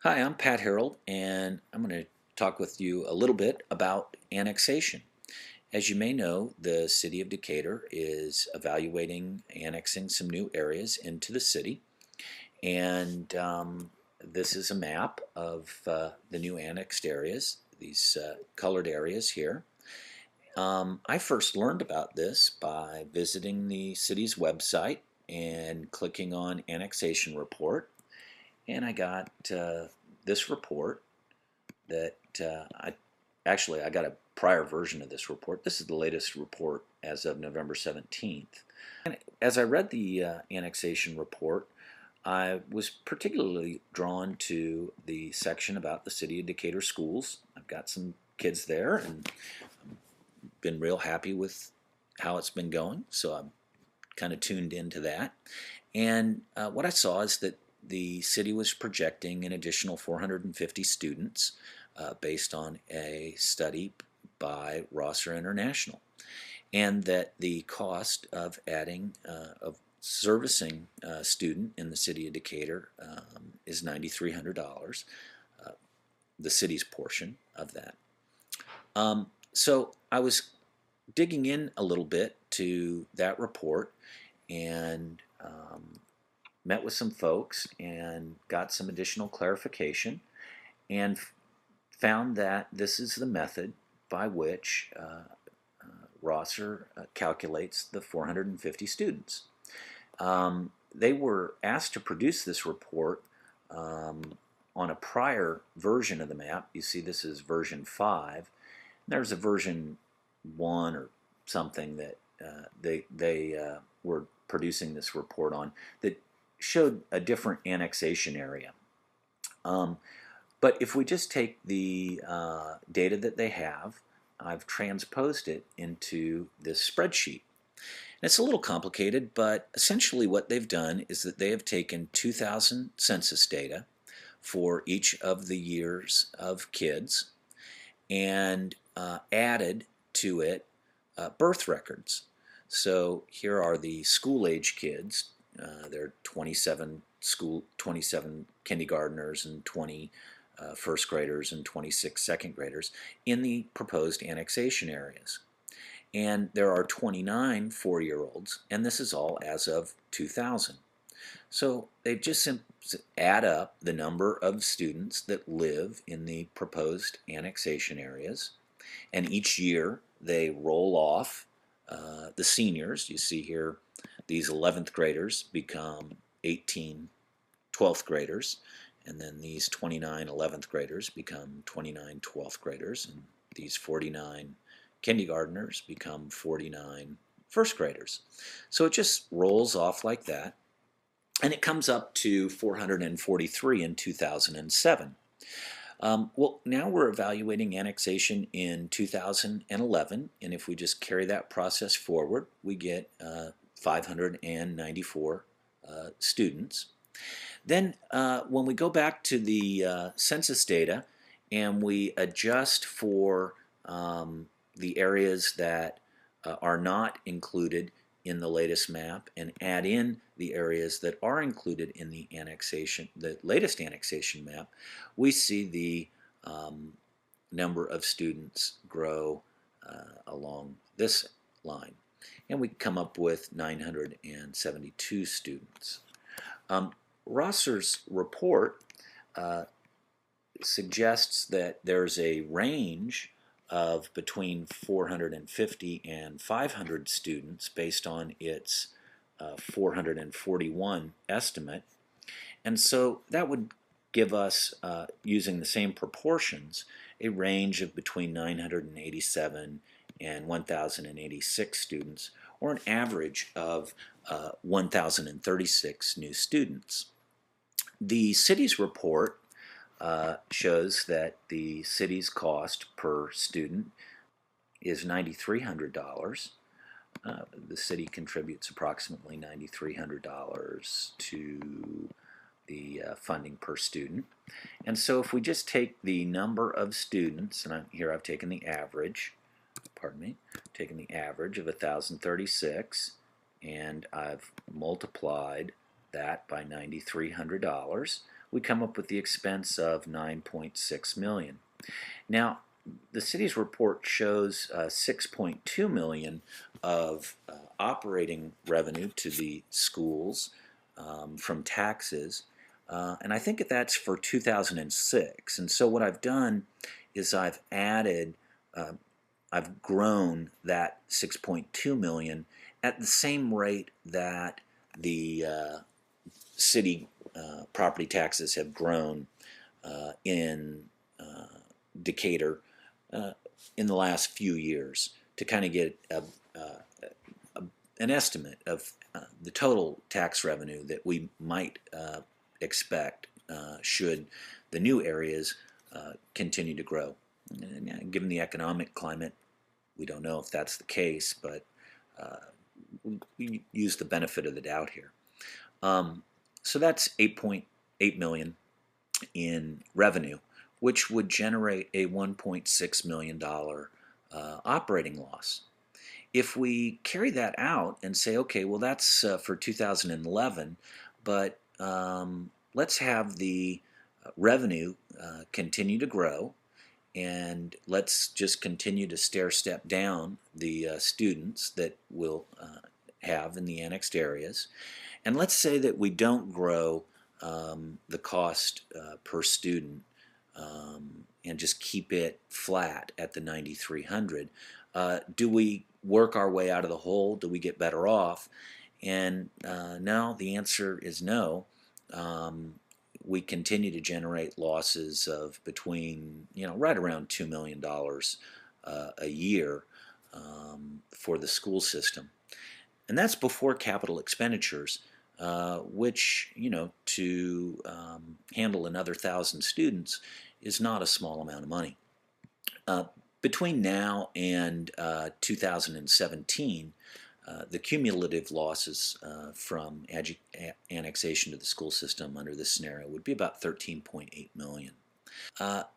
Hi, I'm Pat Harold, and I'm going to talk with you a little bit about annexation. As you may know, the city of Decatur is evaluating annexing some new areas into the city, and this is a map of the new annexed areas, these colored areas here. I first learned about this by visiting the city's website and clicking on annexation report, and I got this report that I got a prior version of this report. This is the latest report as of November 17th. And as I read the annexation report, I was particularly drawn to the section about the City of Decatur schools. I've got some kids there and been real happy with how it's been going, so I'm kind of tuned into that. And what I saw is that the city was projecting an additional 450 students based on a study by Rosser International, and that the cost of of servicing a student in the city of Decatur is $9,300, the city's portion of that. So I was digging in a little bit to that report and met with some folks and got some additional clarification and found that this is the method by which Rosser calculates the 450 students. They were asked to produce this report on a prior version of the map. You see this is version 5. There's a version 1 or something that they were producing this report on that showed a different annexation area. But if we just take the data that they have, I've transposed it into this spreadsheet. And it's a little complicated, but essentially what they've done is that they have taken 2,000 census data for each of the years of kids and added to it birth records. So here are the school-age kids. There are 27 kindergartners and 20 first graders and 26 second graders in the proposed annexation areas. And there are 29 4-year-olds, and this is all as of 2000. So they just add up the number of students that live in the proposed annexation areas, and each year they roll off the seniors. You see here these 11th graders become 18 12th graders, and then these 29 11th graders become 29 12th graders, and these 49 kindergartners become 49 first graders. So it just rolls off like that, and it comes up to 443 in 2007. Well, now we're evaluating annexation in 2011, and if we just carry that process forward, we get 594 students. Then when we go back to the census data and we adjust for the areas that are not included in the latest map and add in the areas that are included in the latest annexation map, we see the number of students grow along this line. And we come up with 972 students. Rosser's report suggests that there's a range of between 450 and 500 students based on its 441 estimate. And so that would give us, using the same proportions, a range of between 987 and 1,086 students, or an average of 1,036 new students. The city's report shows that the city's cost per student is $9,300. The city contributes approximately $9,300 to the funding per student. And so if we just take the number of students, and here I've taken the average, taken the average of 1,036, and I've multiplied that by $9,300, we come up with the expense of $9.6 million. Now, the city's report shows $6.2 million of operating revenue to the schools from taxes, and I think that's for 2006. And so what I've done is I've grown that 6.2 million at the same rate that the city property taxes have grown in Decatur in the last few years, to kind of get an estimate of the total tax revenue that we might expect should the new areas continue to grow. And given the economic climate, we don't know if that's the case, but we use the benefit of the doubt here. So that's 8.8 million in revenue, which would generate a $1.6 million operating loss. If we carry that out and say, okay, well, that's for 2011, but let's have the revenue continue to grow, and let's just continue to stair-step down the students that we'll have in the annexed areas. And let's say that we don't grow the cost per student and just keep it flat at the 9,300. Do we work our way out of the hole? Do we get better off? And no, the answer is no. We continue to generate losses of between, right around $2 million a year for the school system. And that's before capital expenditures, which, to handle another 1,000 students is not a small amount of money. Between now and 2017, the cumulative losses from annexation to the school system under this scenario would be about $13.8 million.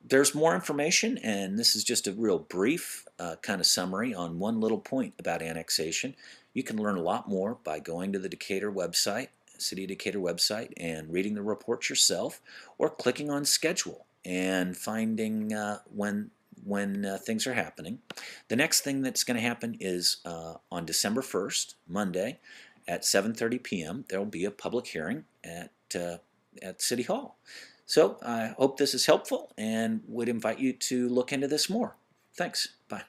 There's more information, and this is just a real brief kind of summary on one little point about annexation. You can learn a lot more by going to the Decatur website, City of Decatur website, and reading the reports yourself, or clicking on schedule and finding when things are happening. The next thing that's going to happen is on December 1st, Monday, at 7:30 p.m. there will be a public hearing at City Hall. So I hope this is helpful and would invite you to look into this more. Thanks. Bye.